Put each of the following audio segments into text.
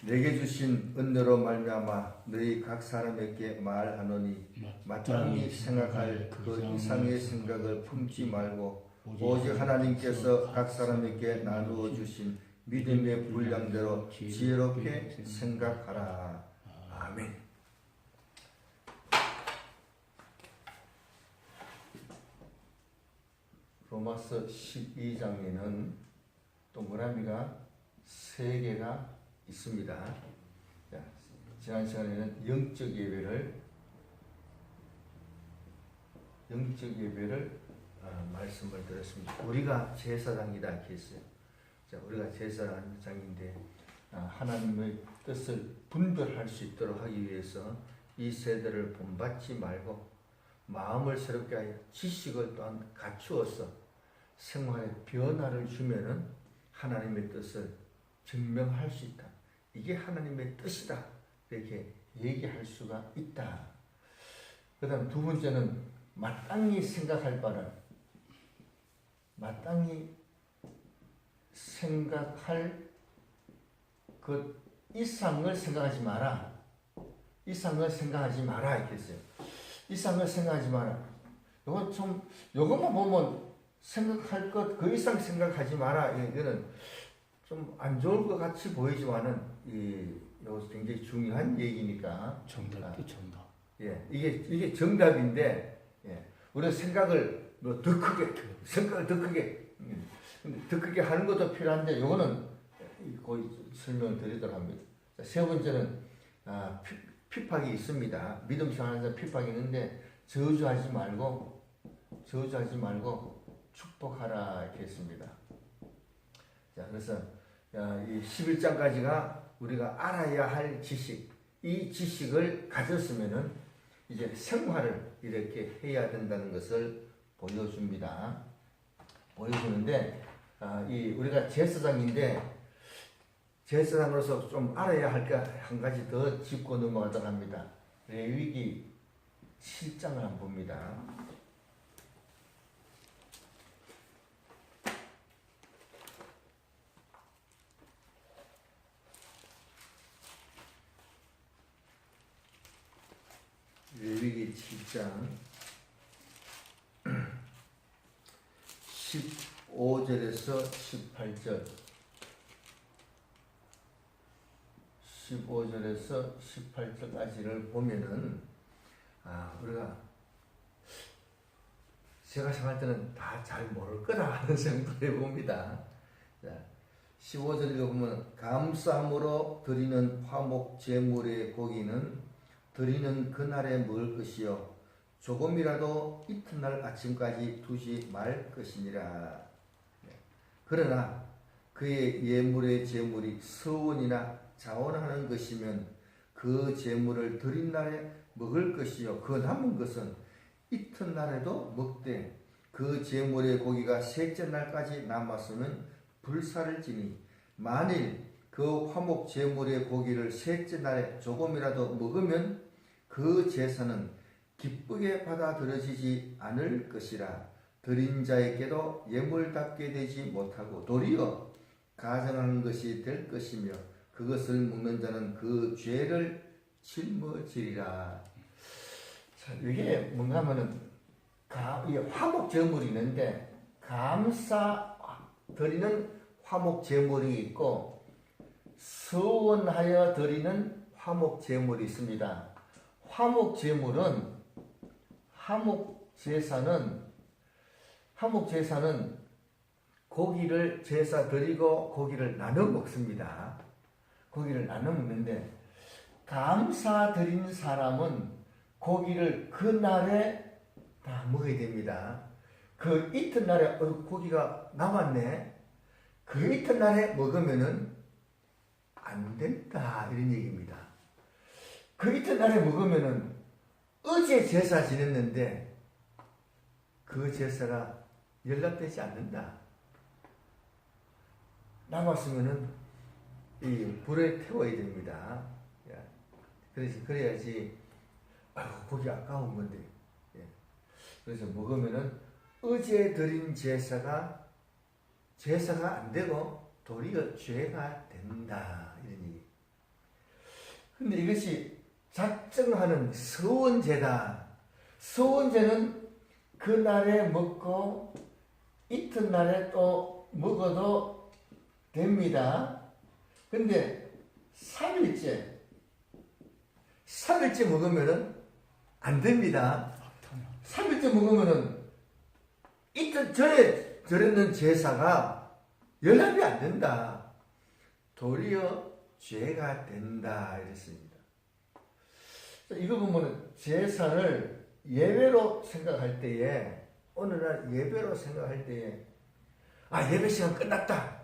내게 주신 은혜로 말미암아 너희 각 사람에게 말하노니 마땅히 생각할 그 이상의 생각을 품지 말고 오직 하나님께서 각 사람에게 나누어 주신 믿음의 분량대로 지혜롭게 생각하라. 아멘. 로마서 12장에는 동그라미가 3개가 있습니다. 자, 지난 시간에는 영적 예배를 말씀을 드렸습니다. 우리가 제사장이다 이렇게 했어요. 자, 우리가 제사장인데 하나님의 뜻을 분별할 수 있도록 하기 위해서 이 세대를 본받지 말고 마음을 새롭게 하여 지식을 또한 갖추어서 생활에 변화를 주면은 하나님의 뜻을 증명할 수 있다. 이게 하나님의 뜻이다. 이렇게 얘기할 수가 있다. 그 다음 두 번째는 마땅히 생각할 바는 마땅히 생각할 그 이상을 생각하지 마라. 이상을 생각하지 마라. 이렇게 했어요. 이상을 생각하지 마라. 요것만 보면 생각할 것, 그 이상 생각하지 마라. 이거는 좀 안 좋을 것 같이 보이지만은, 이거 굉장히 중요한 얘기니까. 정답이 정답. 예, 이게 정답인데, 예, 우리가 생각을 더 크게, 더 크게 하는 것도 필요한데, 요거는 거의 설명을 드리도록 합니다. 자, 세 번째는, 핍박이 있습니다. 믿음 생활에서 핍박이 있는데, 저주하지 말고 축복하라 이렇게 했습니다. 자, 그래서 이 11장까지가 우리가 알아야 할 지식, 이 지식을 가졌으면은 이제 생활을 이렇게 해야 된다는 것을 보여줍니다. 보여주는데, 우리가 제사장인데, 제사장으로서 좀 알아야 할 게 한 가지 더 짚고 넘어가도록 합니다. 레위기 7장을 한번 봅니다. 레위기 7장 15절에서 18절 15절에서 18절까지를 보면은 우리가 제가 생각할 때는 다 잘 모를 거다 하는 생각을 해봅니다. 15절에 보면 감사함으로 드리는 화목 제물의 고기는 드리는 그날에 먹을 것이요 조금이라도 이튿날 아침까지 두지 말 것이니라. 그러나 그의 예물의 제물이 서원이나 자원하는 것이면 그 제물을 드린 날에 먹을 것이요 그 남은 것은 이튿날에도 먹되 그 제물의 고기가 셋째 날까지 남았으면 불사를 지니 만일 그 화목 제물의 고기를 셋째 날에 조금이라도 먹으면 그 제사는 기쁘게 받아들여지지 않을 것이라. 드린 자에게도 예물답게 되지 못하고 도리어 가증한 것이 될 것이며 그것을 먹는 자는 그 죄를 짊어지리라. 자, 이게 뭔가 하면은 화목 제물이 있는데 감사 드리는 화목 제물이 있고 서원하여 드리는 화목 제물이 있습니다. 화목 제사는 고기를 제사 드리고 고기를 나눠 먹습니다. 고기를 나눠 먹는데 감사 드린 사람은 고기를 그날에 다 먹어야 됩니다. 그 이튿날에 고기가 남았네. 그 이튿날에 먹으면은 안 된다 이런 얘기입니다. 그 이튿날에 먹으면은 어제 제사 지냈는데 그 제사가 연락되지 않는다. 남았으면은 이 불에 태워야 됩니다. 그래야지 고기 아까운 건데. 그래서 먹으면은 어제 드린 제사가 안 되고 도리어 죄가 된다 이런 얘기. 근데 이것이 작정하는 서원제다. 서원제는 그날에 먹고 이튿날에 또 먹어도 됩니다. 근데 3일째 먹으면은 안 됩니다. 3일째 먹으면은 이틀 전에 드렸는 제사가 연락이 안 된다. 도리어 죄가 된다. 이랬습니다. 이거 보면은 제사를 예배로 생각할 때에, 오늘날 예배로 생각할 때에, 예배 시간 끝났다.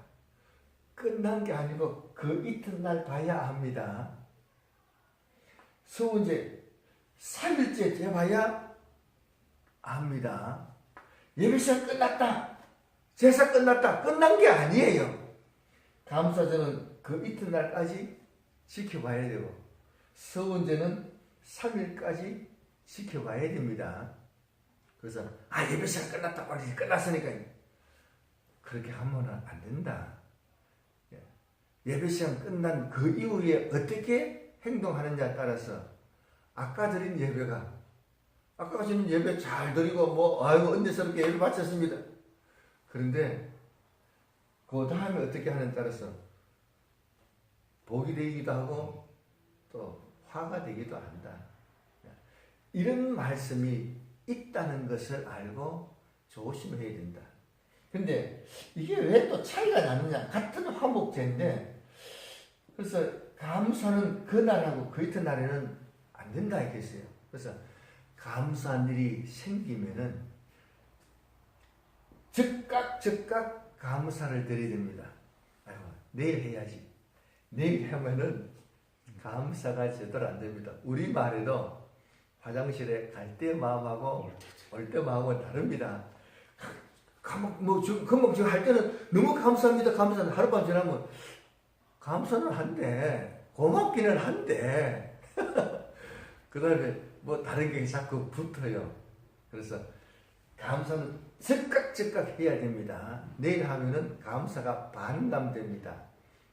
끝난 게 아니고 그 이튿날 봐야 합니다. 서원제 3일째 돼봐야 합니다. 예배 시간 끝났다. 제사 끝났다. 끝난 게 아니에요. 감사제는 그 이튿날까지 지켜봐야 되고, 서원제는 3일까지 지켜봐야 됩니다. 그래서 예배 시간 끝났다. 빨리 끝났으니까 그렇게 하면 안 된다. 예배 시간 끝난 그 이후에 어떻게 행동하느냐에 따라서 아까 드린 예배가, 아까 드린 예배 잘 드리고 은혜스럽게 예배 바쳤습니다. 그런데 그 다음에 어떻게 하느냐에 따라서 복이 되기도 하고 또 화가 되기도 한다. 이런 말씀이 있다는 것을 알고 조심해야 된다. 근데 이게 왜 또 차이가 나느냐? 같은 화목제인데, 그래서 감사는 그날하고 그 이튿날에는 안 된다 했겠어요. 그래서 감사한 일이 생기면은 즉각 감사를 드려야 됩니다. 내일 해야지. 내일 하면은 감사가 제대로 안 됩니다. 우리 말에도 화장실에 갈 때 마음하고 올 때 마음은 다릅니다. 금방 할 때는 너무 감사합니다. 감사는 하룻밤 지나면 감사는 한데, 고맙기는 한데, 그 다음에 다른 게 자꾸 붙어요. 그래서 감사는 즉각 해야 됩니다. 내일 하면은 감사가 반감됩니다.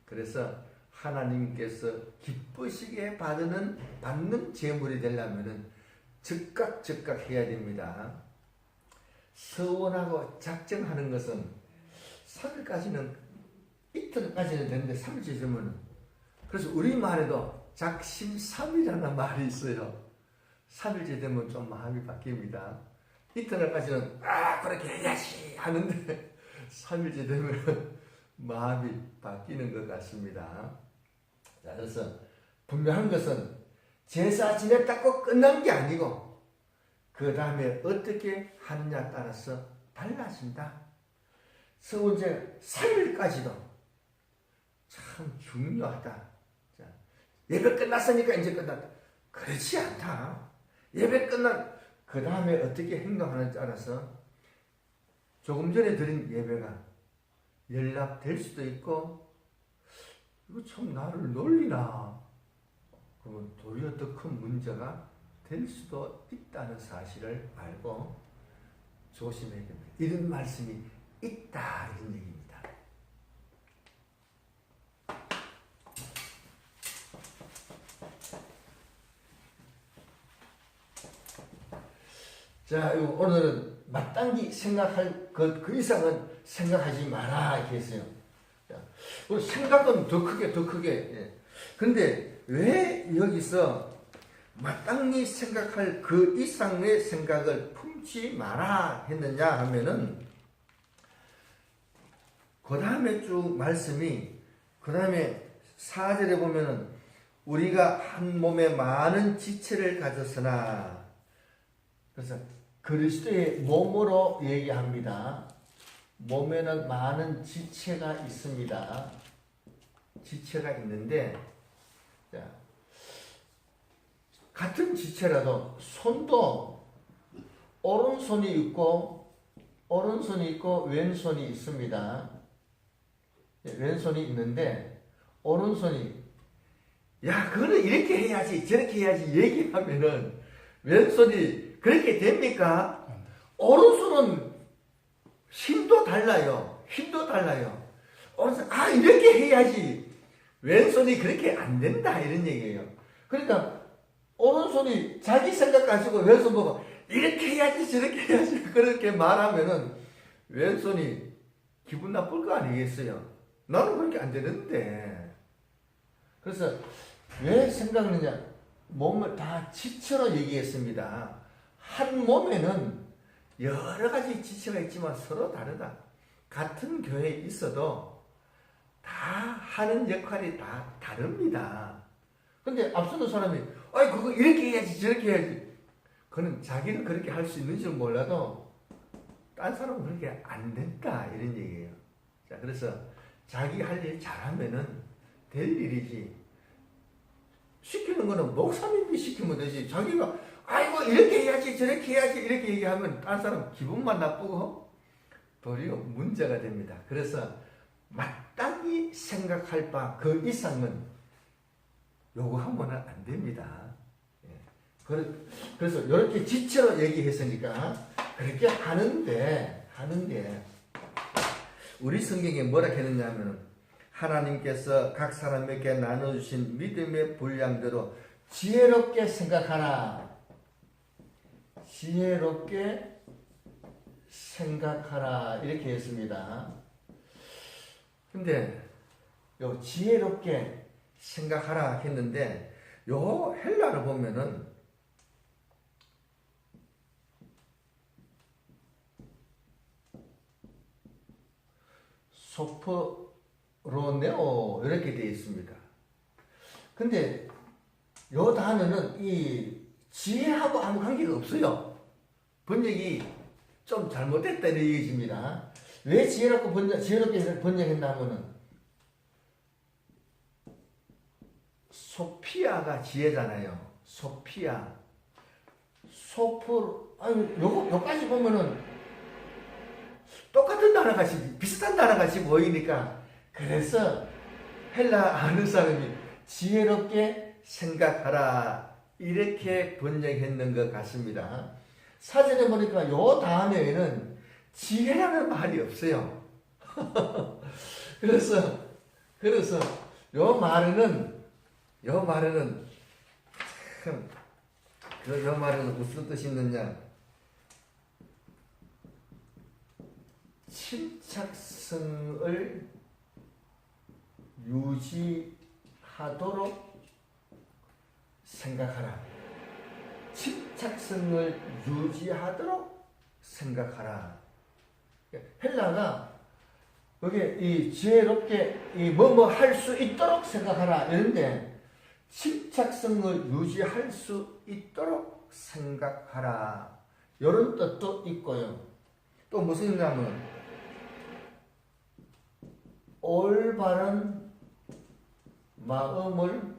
그래서 하나님께서 기쁘시게 받는 제물이 되려면은 즉각 해야 됩니다. 서원하고 작정하는 것은 3일까지는, 이틀까지는 되는데 3일째 되면, 그래서 우리말에도 작심삼일이라는 말이 있어요. 3일째 되면 좀 마음이 바뀝니다. 이튿날까지는 그렇게 해야지 하는데 3일째 되면 마음이 바뀌는 것 같습니다. 자, 그래서 분명한 것은 제사 지냈다고 끝난 게 아니고 그 다음에 어떻게 하느냐에 따라서 달라진다. 서원제 3일까지도 참 중요하다. 자, 예배 끝났으니까 이제 끝났다. 그렇지 않다. 예배 끝난 그 다음에 어떻게 행동하는지 따라서 조금 전에 드린 예배가 연락될 수도 있고, 이거 참 나를 놀리나, 그러면 도리어 더 큰 문제가 될 수도 있다는 사실을 알고 조심해야 됩니다. 이런 말씀이 있다, 이런 얘기입니다. 자, 오늘은 마땅히 생각할 그 이상은 생각하지 마라 이렇게 했어요. 우리 생각은 더 크게. 예. 근데 왜 여기서 마땅히 생각할 그 이상의 생각을 품지 마라 했느냐 하면은, 그 다음에 쭉 말씀이, 그 다음에 4절에 보면은 우리가 한 몸에 많은 지체를 가졌으나, 그래서 그리스도의 몸으로 얘기합니다. 몸에는 많은 지체가 있습니다. 지체가 있는데, 자, 같은 지체라도 손도 오른손이 있고 왼손이 있습니다. 왼손이 있는데 오른손이 그거는 이렇게 해야지 저렇게 해야지 얘기하면은 왼손이 그렇게 됩니까? 오른손은 힘도 달라요. 오른손 이렇게 해야지 왼손이 그렇게 안 된다 이런 얘기예요. 그러니까 오른손이 자기 생각 가지고 왼손 보고 이렇게 해야지 저렇게 해야지 그렇게 말하면은 왼손이 기분 나쁠 거 아니겠어요? 나는 그렇게 안 되는데. 그래서 왜 생각을 하냐? 몸을 다 지체로 얘기했습니다. 한 몸에는 여러 가지 지체가 있지만 서로 다르다. 같은 교회에 있어도 다 하는 역할이 다 다릅니다. 근데 앞서는 사람이 아이 그거 이렇게 해야지 저렇게 해야지. 그는 자기는 그렇게 할 수 있는 줄 몰라도 딴 사람은 그렇게 안 된다 이런 얘기예요. 자, 그래서 자기 할 일 잘하면은 될 일이지. 시키는 거는 목사님이 시키면 되지. 자기가 아이고 이렇게 해야지 저렇게 해야지 이렇게 얘기하면 딴 사람 기분만 나쁘고 도리어 문제가 됩니다. 그래서 마땅히 생각할 바 그 이상은 요구하면 안 됩니다. 그래서 이렇게 지체로 얘기했으니까 그렇게 하는데 우리 성경에 뭐라 했느냐면 하나님께서 각 사람에게 나눠주신 믿음의 분량대로 지혜롭게 생각하라. 지혜롭게 생각하라 이렇게 했습니다. 근데 요 지혜롭게 생각하라 했는데 요 헬라를 보면은 소프로네오 이렇게 되어 있습니다. 근데 요 단어는 이 지혜하고 아무 관계가 없어요. 번역이 좀 잘못됐다는 얘기입니다. 왜 지혜롭게 번역했나 하면은 소피아가 지혜잖아요. 소피아. 요까지 보면은 똑같은 단어같이 비슷한 단어같이 보이니까 그래서 헬라 아는 사람이 지혜롭게 생각하라 이렇게 번역했는 것 같습니다. 사전에 보니까 요 다음에는 지혜라는 말이 없어요. 그래서 요 말에는 참 요 말에는 무슨 뜻이 있느냐? 침착성을 유지하도록 생각하라. 침착성을 유지하도록 생각하라. 헬라가 여기 이 지혜롭게 이 뭐뭐 할 수 있도록 생각하라 이런데 침착성을 유지할 수 있도록 생각하라 이런 뜻도 있고요. 또 무슨 의미냐면 올바른 마음을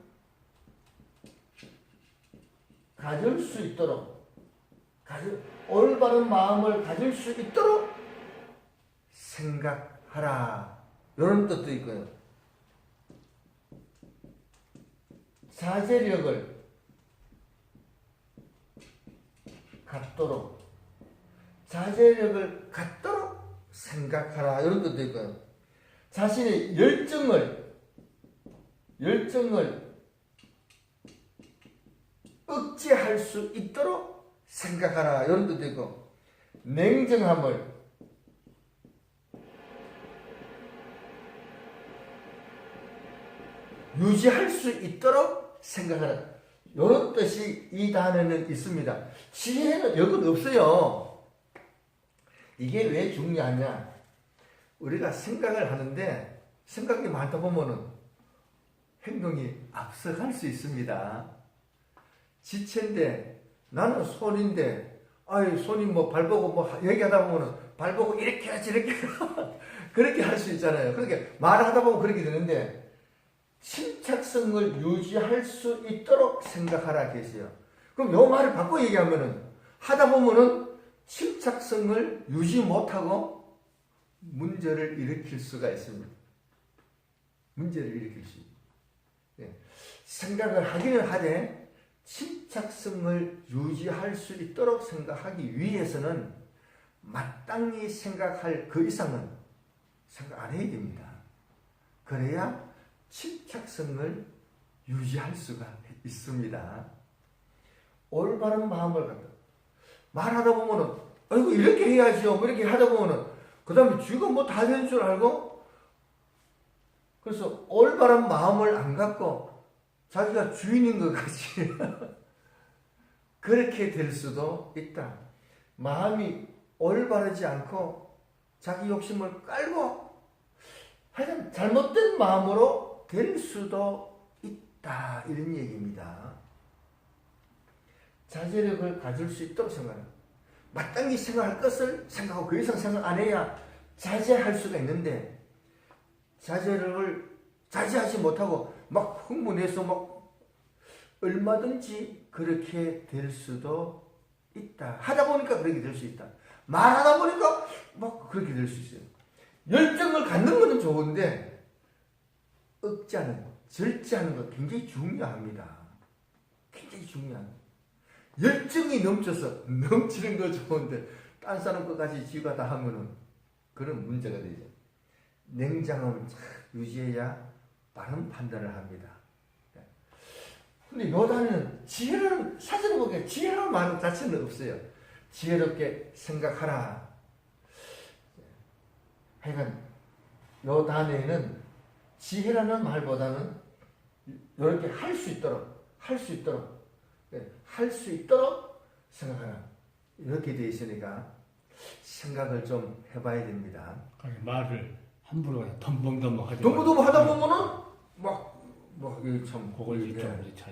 가질 수 있도록 올바른 마음을 가질 수 있도록 생각하라 이런 뜻도 있고요. 자제력을 갖도록 생각하라 이런 뜻도 있고요. 자신의 열정을 억제할 수 있도록 생각하라 이런 뜻도 있고 냉정함을 유지할 수 있도록 생각하라 이런 뜻이 이 단어에는 있습니다. 지혜는 여기는 없어요. 이게 왜 중요하냐? 우리가 생각을 하는데 생각이 많다 보면은 행동이 앞서갈 수 있습니다. 지체인데 나는 손인데 손이 뭐 발 보고 뭐 얘기하다 보면은 발 보고 이렇게 하지 이렇게 그렇게 할 수 있잖아요. 그렇게 말하다 보면 그렇게 되는데 침착성을 유지할 수 있도록 생각하라 계세요. 그럼 요 말을 바꿔 얘기하면은 하다 보면은 침착성을 유지 못하고 문제를 일으킬 수가 있습니다. 문제를 일으킬 수 있습니다. 생각을 하기는 하되 침착성을 유지할 수 있도록 생각하기 위해서는 마땅히 생각할 그 이상은 생각 안 해야 됩니다. 그래야 침착성을 유지할 수가 있습니다. 올바른 마음을 갖다 말하다 보면은 아이고 이렇게 해야지요. 뭐 이렇게 하다 보면은 그 다음에 쥐가 뭐 다 된 줄 알고 그래서 올바른 마음을 안 갖고 자기가 주인인 것 같이 그렇게 될 수도 있다. 마음이 올바르지 않고 자기 욕심을 깔고 하여튼 잘못된 마음으로 될 수도 있다. 이런 얘기입니다. 자제력을 가질 수 있도록 생각합니다. 마땅히 생각할 것을 생각하고 그 이상 생각 안 해야 자제할 수가 있는데 자제력을 자제하지 못하고 막 흥분해서 막 얼마든지 그렇게 될 수도 있다. 하다 보니까 그렇게 될 수 있다. 말하다 보니까 막 그렇게 될 수 있어요. 열정을 갖는 것은 좋은데 억제하는 것, 절제하는 것 굉장히 중요합니다. 굉장히 중요한 열정이 넘쳐서 넘치는 거 좋은데 딴 사람 것까지 지가 다 하면은 그런 문제가 되죠. 냉정함을 유지해야 바른 판단을 합니다. 근데 요단은 지혜라는 사전에 보기에 지혜라는 말 자체는 없어요. 지혜롭게 생각하라. 하여간 요단에는 지혜라는 말보다는 이렇게 할 수 있도록 생각하라. 이렇게 되어 있으니까 생각을 좀 해봐야 됩니다. 말을 함부로 덤벙덤벙 하다 보면은 참 그걸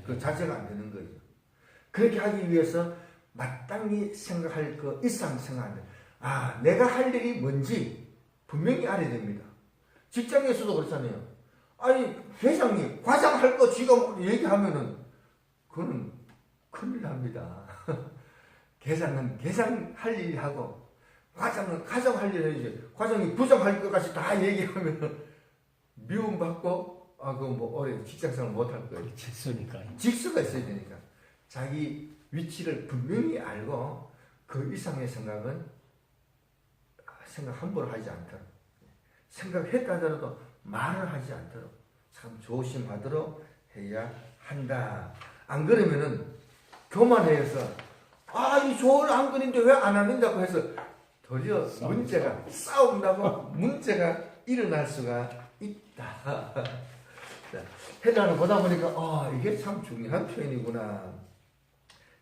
그 자제가 안 되는 거죠. 그렇게 하기 위해서 마땅히 생각할 그 이상 생각하는 내가 할 일이 뭔지 분명히 알아야 됩니다. 직장에서도 그렇잖아요. 아니 회장님 과장 할 거 지가 얘기하면은 그거는 큰일 납니다. 계장은 계장 할 일이 하고 과장은 과장 할 일을 해야지. 과장이 부장 할 것까지 다 얘기하면 미움받고 오래 직장생활 못할 거예요. 직수가 있어야 되니까 자기 위치를 분명히 알고 그 이상의 생각 함부로 하지 않도록 생각했다 하더라도 말을 하지 않도록 참 조심하도록 해야 한다. 안 그러면은 교만해서 이 좋은 안건인데 왜 안 하는다고 해서 도리어 문제가 싸움나고 문제가 일어날 수가 있다. 해당을 보다 보니까 이게 참 중요한 표현이구나.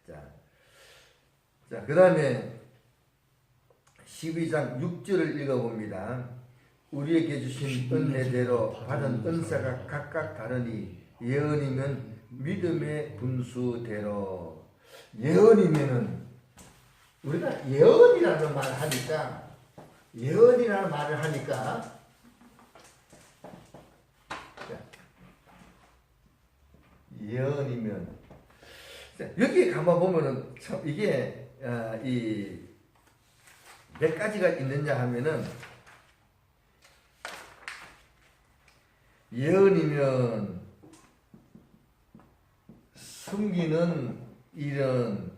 자, 그 다음에 12장 6절을 읽어봅니다. 우리에게 주신 은혜대로 받은 은사가 각각 다르니 예언이면 믿음의 분수대로. 예언이면은 우리가 예언이라는 말을 하니까 예언이면 여기 가만 보면은 참 이게 이 몇 가지가 있느냐 하면은 예언이면 숨기는 일은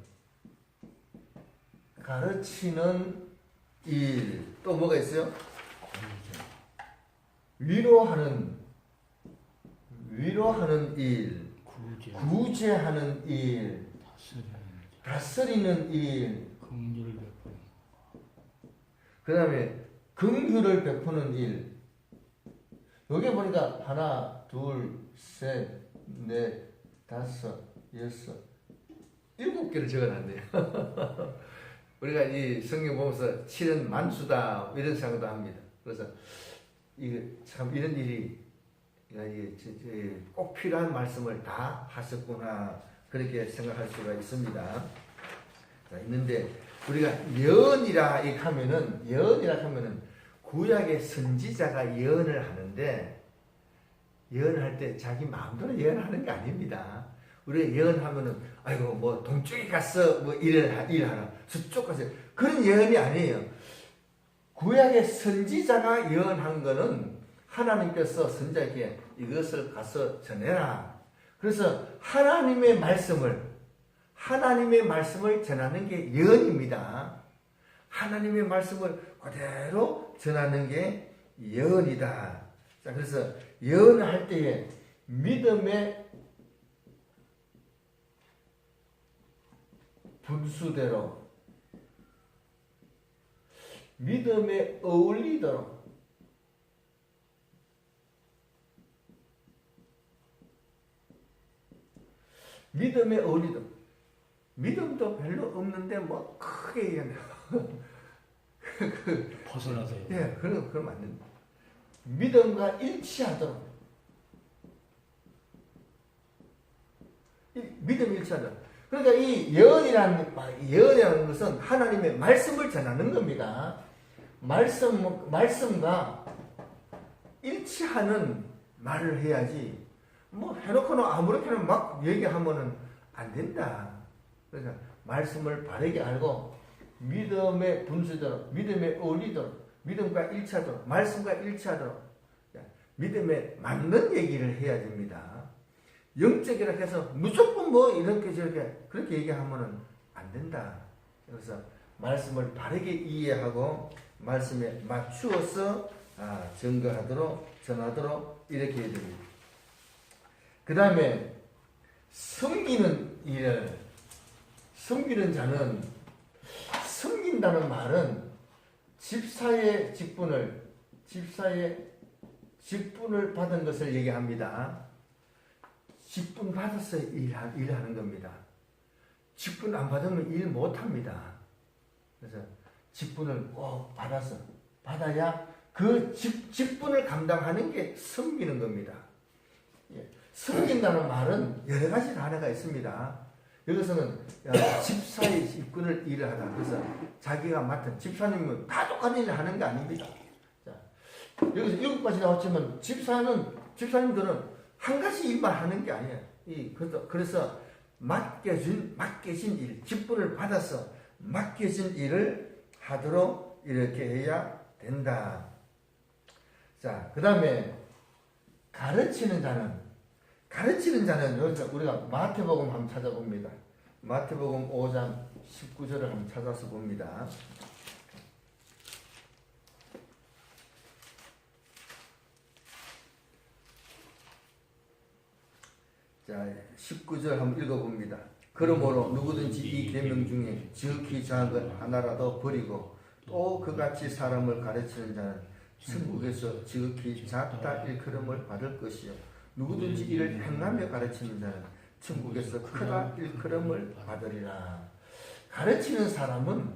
가르치는 일, 또 뭐가 있어요? 위로하는 일, 구제하는 일, 다스리는 일, 그 다음에 긍휼을 베푸는 일. 여기 보니까 하나, 둘, 셋, 넷, 다섯, 여섯, 7개를 적어놨네요. 우리가 이 성경 보면서 7은 만수다 이런 생각도 합니다. 그래서 이게 참 이런 일이 꼭 필요한 말씀을 다 하셨구나 그렇게 생각할 수가 있습니다. 자, 있는데 우리가 예언이라 하면은 구약의 선지자가 예언을 하는데 예언할 때 자기 마음대로 예언하는 게 아닙니다. 우리가 예언하면은 동쪽에 가서 일을 하라 서쪽 가서 그런 예언이 아니에요. 구약의 선지자가 예언한 거는 하나님께서 선지자에게 이것을 가서 전해라. 그래서 하나님의 말씀을 전하는 게 예언입니다. 하나님의 말씀을 그대로 전하는 게 예언이다. 자, 그래서 예언을 할 때에 믿음의 분수대로 믿음에 어울리도록 믿음에 어울리도록 믿음도 별로 없는데 뭐 크게 얘기하네요. 벗어나서요. 예, 그러면 안 된다. 믿음과 일치하도록 믿음이 일치하도록. 그러니까 이 예언이라는 것은 하나님의 말씀을 전하는 겁니다. 말씀과 일치하는 말을 해야지, 뭐 해놓고는 아무렇게나 막 얘기하면은 안 된다. 그러니까 말씀을 바르게 알고, 믿음의 분수도록, 믿음에 어울리도록, 믿음과 일치하도록, 말씀과 일치하도록, 믿음에 맞는 얘기를 해야 됩니다. 영적이라 해서 무조건 뭐 이렇게 저렇게 그렇게 얘기하면은 안 된다. 그래서 말씀을 바르게 이해하고 말씀에 맞추어서 증거하도록, 전하도록 이렇게 해야 됩니다. 그 다음에 섬기는 일을, 섬기는 자는, 섬긴다는 말은 집사의 직분을 받은 것을 얘기합니다. 직분 받아서 일하는 겁니다. 직분 안 받으면 일 못합니다. 그래서 직분을 꼭 받아야 그 직분을 감당하는 게 섬기는 겁니다. 예. 섬긴다는 말은 여러 가지 단어가 있습니다. 여기서는 집사의 직분을 일을 하다. 그래서 자기가 맡은 집사님은 다 똑같은 일을 하는 게 아닙니다. 자, 여기서 7가지 나왔지만 집사님들은 한 가지 일만 하는 게 아니에요. 그래서 맡겨진 일, 직분을 받아서 맡겨진 일을 하도록 이렇게 해야 된다. 자, 그 다음에 가르치는 자는 여기서 우리가 마태복음 한번 찾아봅니다. 마태복음 5장 19절을 한번 찾아서 봅니다. 자, 19절 한번 읽어봅니다. 그러므로 누구든지 이 계명 중에 지극히 작은 하나라도 버리고 또 그같이 사람을 가르치는 자는 천국에서 지극히 작다 일컬음을 받을 것이요 누구든지 이를 행하며 가르치는 자는 천국에서 크다 일컬음을 받으리라. 가르치는 사람은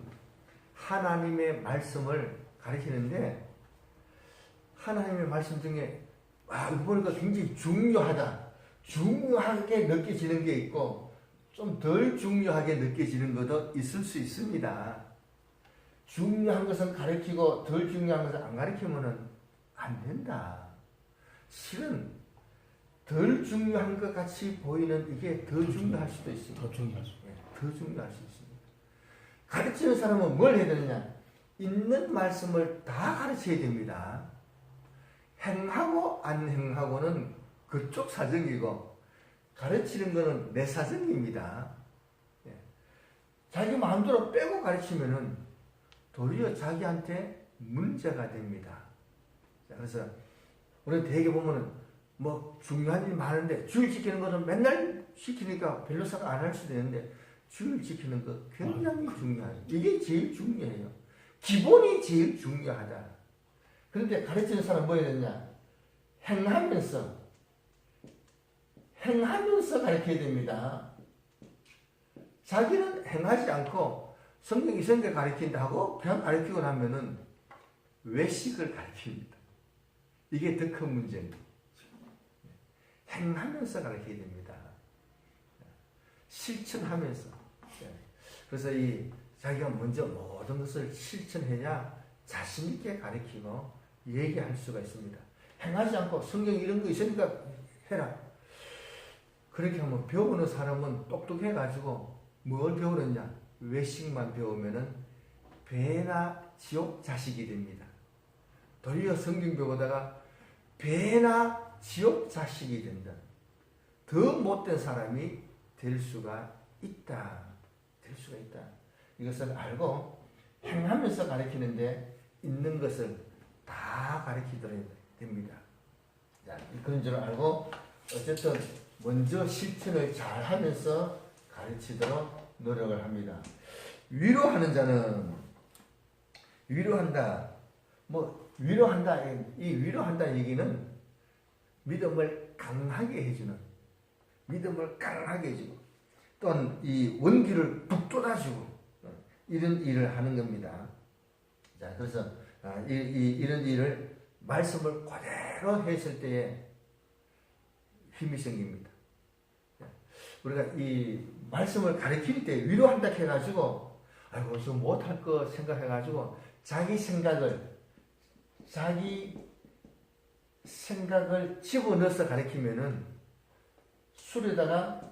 하나님의 말씀을 가르치는데, 하나님의 말씀 중에 이거 보니까 굉장히 중요하게 느껴지는 게 있고 좀 덜 중요하게 느껴지는 것도 있을 수 있습니다. 중요한 것은 가르치고 덜 중요한 것은 안 가르치면 안 된다. 실은 덜 중요한 것 같이 보이는 이게 더 중요할 수도 있습니다. 더 중요할 수 있습니다. 가르치는 사람은 뭘 해야 되느냐? 있는 말씀을 다 가르쳐야 됩니다. 행하고 안 행하고는 그쪽 사정이고 가르치는 거는 내 사정입니다. 자기 마음대로 빼고 가르치면은 도리어 자기한테 문제가 됩니다. 그래서 우리 대개 보면은 뭐 중요한 일이 많은데 주일 지키는 것은 맨날 시키니까 별로 생각 안 할 수도 있는데 주일 지키는 거 굉장히 중요해요. 이게 제일 중요해요. 기본이 제일 중요하다. 그런데 가르치는 사람 뭐 해야 되냐? 행하면서 가르쳐야 됩니다. 자기는 행하지 않고 성경 이성경 가르친다 하고 그냥 가르치고 나면은 외식을 가르칩니다. 이게 더 큰 문제입니다. 행하면서 가르쳐야 됩니다. 실천하면서. 그래서 자기가 먼저 모든 것을 실천해야 자신 있게 가르치고 얘기할 수가 있습니다. 행하지 않고 성경 이런 거 있으니까 해라. 그렇게 하면 배우는 사람은 똑똑해가지고 뭘 배우느냐? 외식만 배우면은 배나 지옥 자식이 됩니다. 도리어 성경 배우다가 배나 지옥 자식이 된다. 더 못된 사람이 될 수가 있다. 이것을 알고 행하면서 가르치는데 있는 것을 다 가르치도록 됩니다. 자, 그런 줄 알고 어쨌든 먼저 실천을 잘 하면서 가르치도록 노력을 합니다. 위로하는 자는 위로한다. 뭐 위로한다. 이 위로한다 얘기는 믿음을 강하게 해주는, 믿음을 강하게 해주고 또한 이 원기를 북돋아주고 이런 일을 하는 겁니다. 자, 그래서 이런 일을 말씀을 그대로 했을 때에 힘이 생깁니다. 우리가 이 말씀을 가르칠 때 위로한다 해가지고 아이고 좀 못할 거 생각해가지고 자기 생각을 집어넣어서 가르치면은 술에다가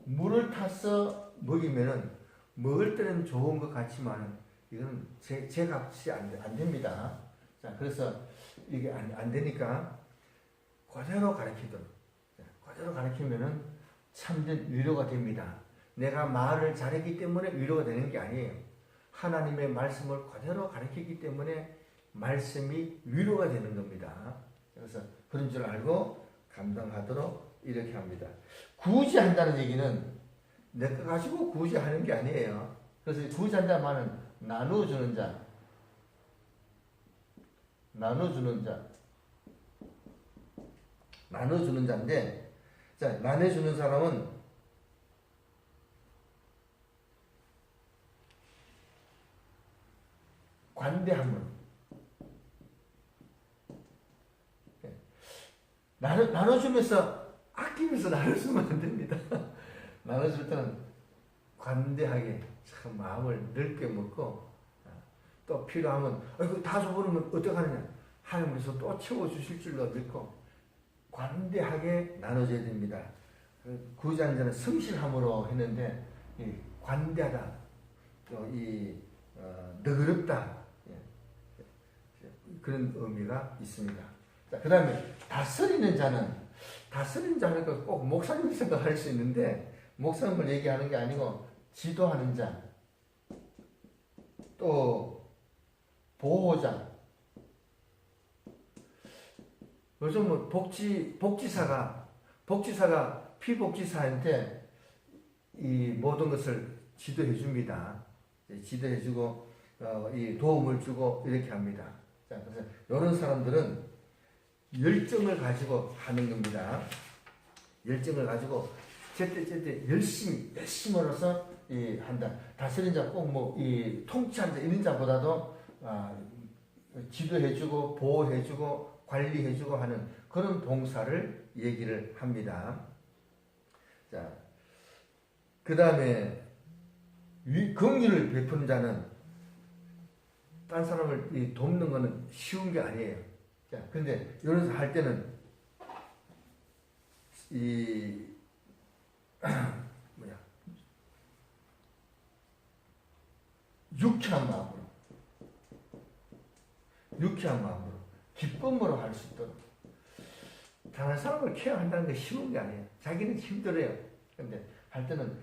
물을 타서 먹이면은 먹을 때는 좋은 것 같지만 이건 제 값이 안 됩니다. 자, 그래서 이게 안 되니까 그대로 가르치도록. 그대로 가르치면은 참된 위로가 됩니다. 내가 말을 잘했기 때문에 위로가 되는 게 아니에요. 하나님의 말씀을 그대로 가르치기 때문에 말씀이 위로가 되는 겁니다. 그래서 그런 줄 알고 감당하도록 이렇게 합니다. 구제한다는 얘기는 내 거 가지고 구제하는 게 아니에요. 그래서 구제한다는 말은 나눠주는 자, 나눠주는 자인데, 자, 나눠주는 사람은 관대함을, 나눠주면서 아끼면서 나눠주면 안 됩니다. 나눠줄 때는 관대하게 참 마음을 넓게 먹고 또 필요하면 다 줘버리면 어떡하느냐 하나님께서 또 채워주실 줄로 믿고 관대하게 나눠줘야 됩니다. 구제하는 성실함으로 했는데 관대하다, 또 너그럽다, 그런 의미가 있습니다. 자, 그 다음에 다스리는 자는 꼭 목사님 생각할 수 있는데 목사님을 얘기하는 게 아니고 지도하는 자, 또 보호자. 요즘 복지사가 피복지사한테 이 모든 것을 지도해 줍니다. 지도해 주고 이 도움을 주고 이렇게 합니다. 자, 그래서 이런 사람들은 열정을 가지고 하는 겁니다. 열정을 가지고 제때 열심으로서 한다. 다스린 자 꼭 통치한 자 이런 자보다도 지도해주고 보호해주고 관리해주고 하는 그런 봉사를 얘기를 합니다. 자, 그 다음에 긍휼을 베푸는 자는 딴 사람을 돕는 것은 쉬운 게 아니에요. 자, 근데 이런 할 때는 유쾌한 마음으로 기쁨으로 할 수 있도록. 다른 사람을 케어한다는 게 쉬운 게 아니에요. 자기는 힘들어요. 근데 할 때는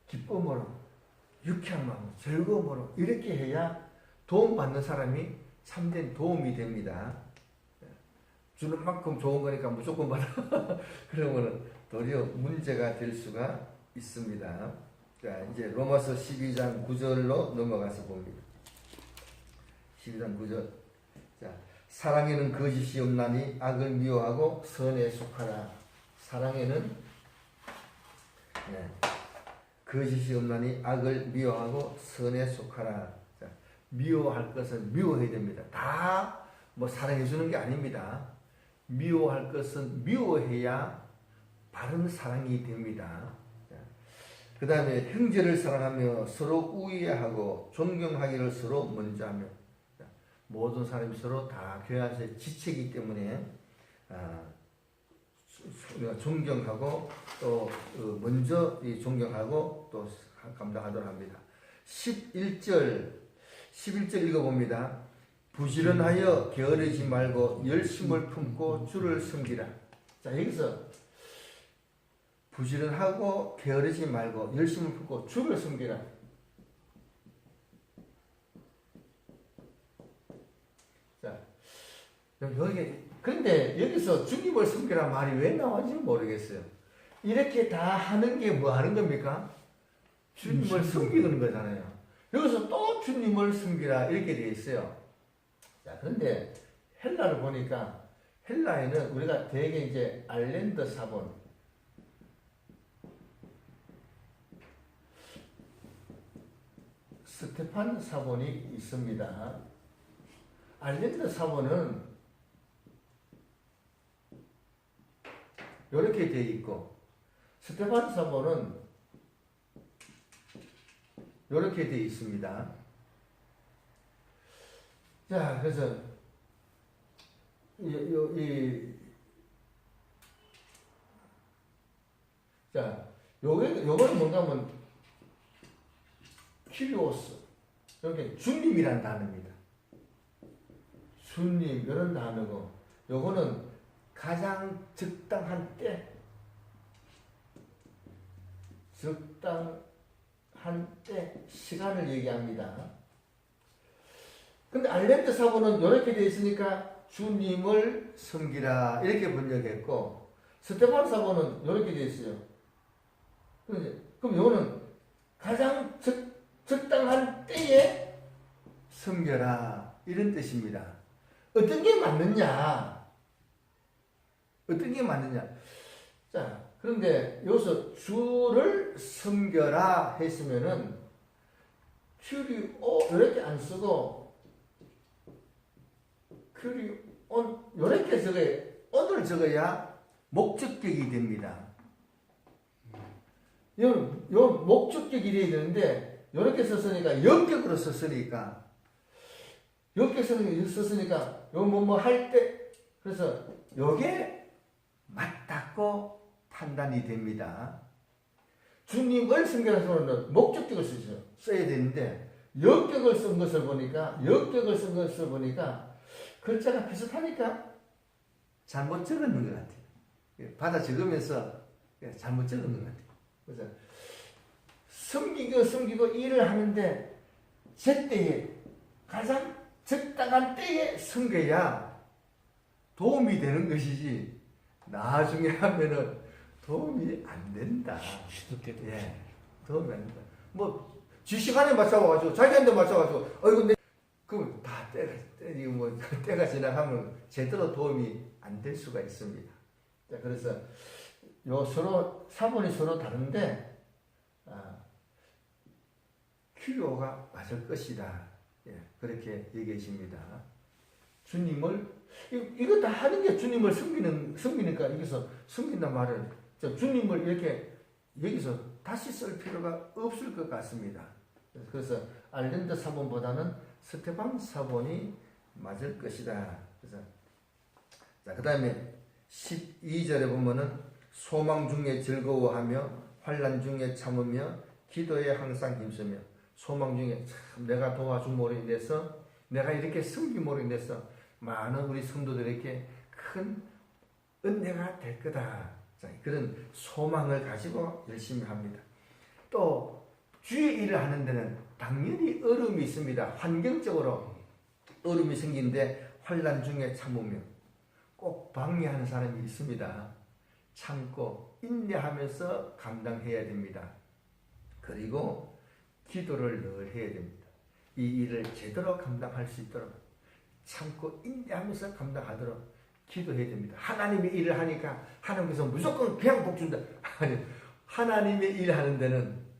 기쁨으로, 유쾌한 마음으로, 즐거움으로 이렇게 해야 도움받는 사람이 참된 도움이 됩니다. 주는 만큼 좋은 거니까 무조건 받아. 그러면 도리어 문제가 될 수가 있습니다. 자, 이제 로마서 12장 9절로 넘어가서 봅니다. 12장 9절. 자, 사랑에는 거짓이 없나니 악을 미워하고 선에 속하라. 사랑에는 거짓이 없나니 악을 미워하고 선에 속하라. 자, 미워할 것은 미워해야 됩니다. 다 뭐 사랑해 주는 게 아닙니다. 미워할 것은 미워해야 바른 사랑이 됩니다. 그 다음에 형제를 사랑하며 서로 우애하고 존경하기를 서로 먼저 하며. 모든 사람이 서로 다 교회에서 지체이기 때문에 존경하고 또 먼저 존경하고 또 감당하도록 합니다. 11절 읽어봅니다. 부지런하여 게으르지 말고 열심을 품고 주를 섬기라. 자, 여기서 부지런하고 게으르지 말고 열심을 품고 주를 섬기라. 자, 그런데 여기서 주님을 섬기라 말이 왜 나왔는지 모르겠어요. 이렇게 다 하는 게 뭐 하는 겁니까? 주님을 섬기는 거잖아요. 여기서 또 주님을 섬기라 이렇게 되어 있어요. 자, 그런데 헬라를 보니까 헬라에는 우리가 대개 이제 알렌드 사본, 스테판 사본이 있습니다. 알렌드 사본은 이렇게 되어 있고 스테판 사본은 이렇게 되어 있습니다. 자, 그래서 자, 요거는 뭔가 하면 키리오스, 이렇게 주님이란 단어입니다. 주님 이런 단어고, 요거는 가장 적당한 때, 적당한 때 시간을 얘기합니다. 근데 알렌드 사본은 이렇게 되어 있으니까 주님을 섬기라 이렇게 번역했고, 스테판 사본은 이렇게 되어 있어요. 그럼 이거는 가장 적당한 때에 섬겨라 이런 뜻입니다. 어떤 게 맞느냐? 어떤 게 맞느냐? 자, 그런데 여기서 주를 섬겨라 했으면은 큐리오 이렇게 안 쓰고 큐리온 이렇게 적어야, 언을 적어야 목적격이 됩니다. 요 목적격이 돼야 되는데 이렇게 썼으니까 역격으로 썼으니까 요 뭐 할 때, 그래서 요게 맞다고 판단이 됩니다. 주님을 섬기라는 목적격을 써야 되는데 역격을 쓴 것을 보니까 글자가 비슷하니까 잘못 적었는 것 같아요. 받아 적으면서 잘못 적었는 것 같아요. 그래서 섬기고 일을 하는데 제때에 가장 적당한 때에 섬겨야 도움이 되는 것이지 나중에 하면은 도움이 안 된다. 예, 도움이 안 된다. 뭐 지 시간에 맞춰가지고 자기한테 맞춰가지고 어이구 그럼 다 때가 지나가면 제대로 도움이 안 될 수가 있습니다. 자, 그래서 요 서로 사본이 서로 다른데 큐리오가 맞을 것이다. 예, 그렇게 얘기하십니다. 주님을 이거 다 하는 게 주님을 섬기니까 여기서 섬긴단 말은 주님을 이렇게 여기서 다시 쓸 필요가 없을 것 같습니다. 그래서 알렌드 사본보다는 스테판 사본이 맞을 것이다. 그래서 자, 그다음에 12절에 보면은 소망 중에 즐거워하며 환난 중에 참으며 기도에 항상 힘쓰며, 소망 중에 참 내가 도와줌으로 인해서 내가 이렇게 섬김으로 인해서 많은 우리 성도들에게 큰 은혜가 될 거다. 자, 그런 소망을 가지고 열심히 합니다. 또 주의 일을 하는 데는 당연히 어려움이 있습니다. 환경적으로 어려움이 생기는데 환난 중에 참으며, 꼭 방해하는 사람이 있습니다. 참고 인내하면서 감당해야 됩니다. 그리고 기도를 늘 해야 됩니다. 이 일을 제대로 감당할 수 있도록 참고 인내하면서 감당하도록 기도해야 됩니다. 하나님의 일을 하니까 하나님께서 무조건 그냥 복 준다. 아니, 하나님의 일을 하는 데는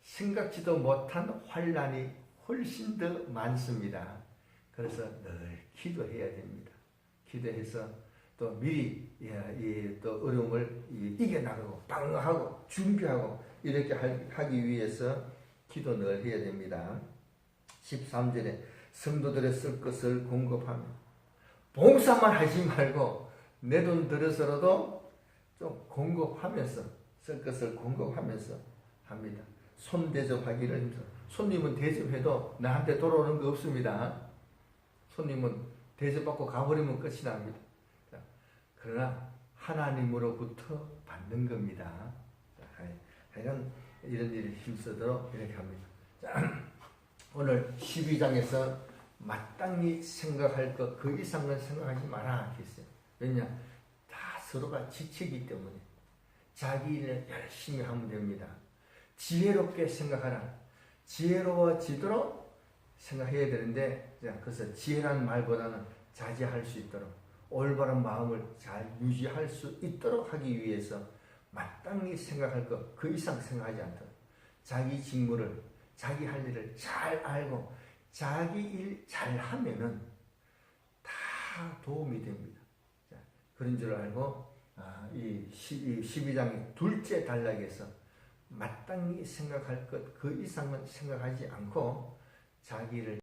생각지도 못한 환난이 훨씬 더 많습니다. 그래서 늘 기도해야 됩니다. 기도해서 또 미리 또 어려움을 이겨나가고 방어하고 준비하고 이렇게 하기 위해서 기도 늘 해야 됩니다. 13절에 성도들의 쓸 것을 공급하며, 봉사만 하지 말고 내 돈 들여서라도 좀 공급하면서, 쓸 것을 공급하면서 합니다. 손 대접하기를 힘써. 손님은 대접해도 나한테 돌아오는 거 없습니다. 손님은 대접받고 가버리면 끝이 납니다. 그러나 하나님으로부터 받는 겁니다. 하여간 이런 일에 힘쓰도록 이렇게 합니다. 자, 오늘 12장에서 마땅히 생각할 것 그 이상은 생각하지 마라 했어요. 왜냐? 다 서로가 지치기 때문에 자기 일을 열심히 하면 됩니다. 지혜롭게 생각하라. 지혜로워지도록 생각해야 되는데, 그래서 지혜라는 말보다는 자제할 수 있도록, 올바른 마음을 잘 유지할 수 있도록 하기 위해서 마땅히 생각할 것 그 이상 생각하지 않도록, 자기 직무를, 자기 할 일을 잘 알고 자기 일 잘하면은 다 도움이 됩니다. 그런 줄 알고 이 12장의 둘째 단락에서 마땅히 생각할 것 그 이상은 생각하지 않고 자기를